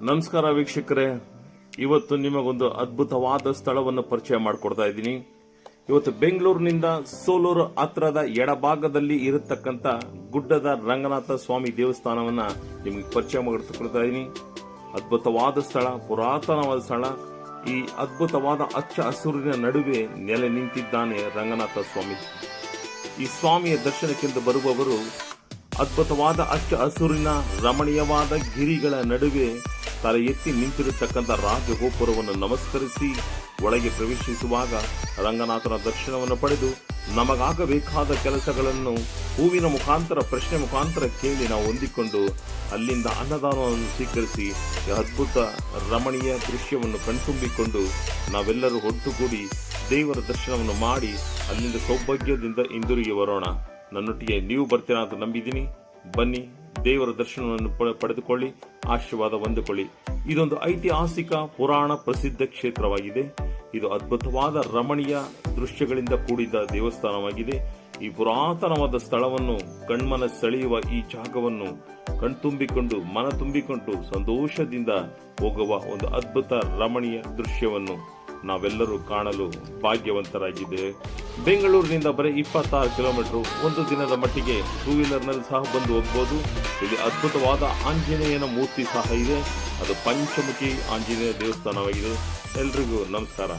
ನಮಸ್ಕಾರ ವೀಕ್ಷಕರೇ, ಇವತ್ತು ನಿಮಗೊಂದು ಅದ್ಭುತವಾದ ಸ್ಥಳವನ್ನು ಪರಿಚಯ ಮಾಡಿಕೊಡ್ತಾ ಇದ್ದೀನಿ. ಇವತ್ತು ಬೆಂಗಳೂರಿನಿಂದ ಸೋಲೂರು ಹತ್ರದ ಎಡಭಾಗದಲ್ಲಿ ಇರತಕ್ಕಂತ ಗುಡ್ಡದ ರಂಗನಾಥ ಸ್ವಾಮಿ ದೇವಸ್ಥಾನವನ್ನ ನಿಮಗೆ ಪರಿಚಯ ಮಾಡಿಕೊಡ್ತಾ ಇದ್ದೀನಿ. ಅದ್ಭುತವಾದ ಸ್ಥಳ, ಪುರಾತನವಾದ ಸ್ಥಳ. ಈ ಅದ್ಭುತವಾದ ಹಚ್ಚ ಹಸುರಿನ ನಡುವೆ ನೆಲೆ ನಿಂತಿದ್ದಾನೆ ರಂಗನಾಥ ಸ್ವಾಮಿ. ಈ ಸ್ವಾಮಿಯ ದರ್ಶನಕ್ಕೆಂದು ಬರುವವರು ಅದ್ಭುತವಾದ ಹಚ್ಚ ಹಸುರಿನ ರಮಣೀಯವಾದ ಗಿರಿಗಳ ನಡುವೆ ತಲೆ ಎತ್ತಿ ನಿಂತಿರತಕ್ಕಂಥ ರಾಜಗೋಪುರವನ್ನು ನಮಸ್ಕರಿಸಿ ಒಳಗೆ ಪ್ರವೇಶಿಸುವಾಗ ರಂಗನಾಥನ ದರ್ಶನವನ್ನು ಪಡೆದು ನಮಗಾಗಬೇಕಾದ ಕೆಲಸಗಳನ್ನು ಹೂವಿನ ಮುಖಾಂತರ, ಪ್ರಶ್ನೆ ಮುಖಾಂತರ ಕೇಳಿ ನಾವು ಹೊಂದಿಕೊಂಡು ಅಲ್ಲಿಂದ ಅನ್ನದಾನವನ್ನು ಸ್ವೀಕರಿಸಿ ಅದ್ಭುತ ರಮಣೀಯ ದೃಶ್ಯವನ್ನು ಕಣ್ತುಂಬಿಕೊಂಡು ನಾವೆಲ್ಲರೂ ಒಟ್ಟುಗೂಡಿ ದೇವರ ದರ್ಶನವನ್ನು ಮಾಡಿ ಅಲ್ಲಿಂದ ಸೌಭಾಗ್ಯದಿಂದ ಹಿಂದಿರುಗಿ ಬರೋಣ. ನನ್ನೊಟ್ಟಿಗೆ ನೀವು ಬರ್ತೀರಾ ಅಂತ ನಂಬಿದ್ದೀನಿ. ಬನ್ನಿ, ದೇವರ ದರ್ಶನವನ್ನು ಪಡೆದುಕೊಳ್ಳಿ, ಆಶೀರ್ವಾದ ಹೊಂದಿಕೊಳ್ಳಿ. ಇದೊಂದು ಐತಿಹಾಸಿಕ ಪುರಾಣ ಪ್ರಸಿದ್ಧ ಕ್ಷೇತ್ರವಾಗಿದೆ. ಇದು ಅದ್ಭುತವಾದ ರಮಣೀಯ ದೃಶ್ಯಗಳಿಂದ ಕೂಡಿದ ದೇವಸ್ಥಾನವಾಗಿದೆ. ಈ ಪುರಾತನವಾದ ಸ್ಥಳವನ್ನು ಕಣ್ಮನ ಸೆಳೆಯುವ ಈ ಜಾಗವನ್ನು ಕಣ್ತುಂಬಿಕೊಂಡು, ಮನ ತುಂಬಿಕೊಂಡು ಸಂತೋಷದಿಂದ ಹೋಗುವ ಒಂದು ಅದ್ಭುತ ರಮಣೀಯ ದೃಶ್ಯವನ್ನು ನಾವೆಲ್ಲರೂ ಕಾಣಲು ಭಾಗ್ಯವಂತರಾಗಿದ್ದೇವೆ. ಬೆಂಗಳೂರಿನಿಂದ ಬರೀ 26 ಕಿಲೋಮೀಟರ್, ಒಂದು ದಿನದ ಮಟ್ಟಿಗೆ ಟೂ ವೀಲರ್ನಲ್ಲಿ ಸಹ ಬಂದು ಹೋಗಬಹುದು. ಇಲ್ಲಿ ಅದ್ಭುತವಾದ ಆಂಜನೇಯನ ಮೂರ್ತಿ ಸಹ ಇದೆ. ಅದು ಪಂಚಮುಖಿ ಆಂಜನೇಯ ದೇವಸ್ಥಾನವಾಗಿದೆ. ಎಲ್ರಿಗೂ ನಮಸ್ಕಾರ.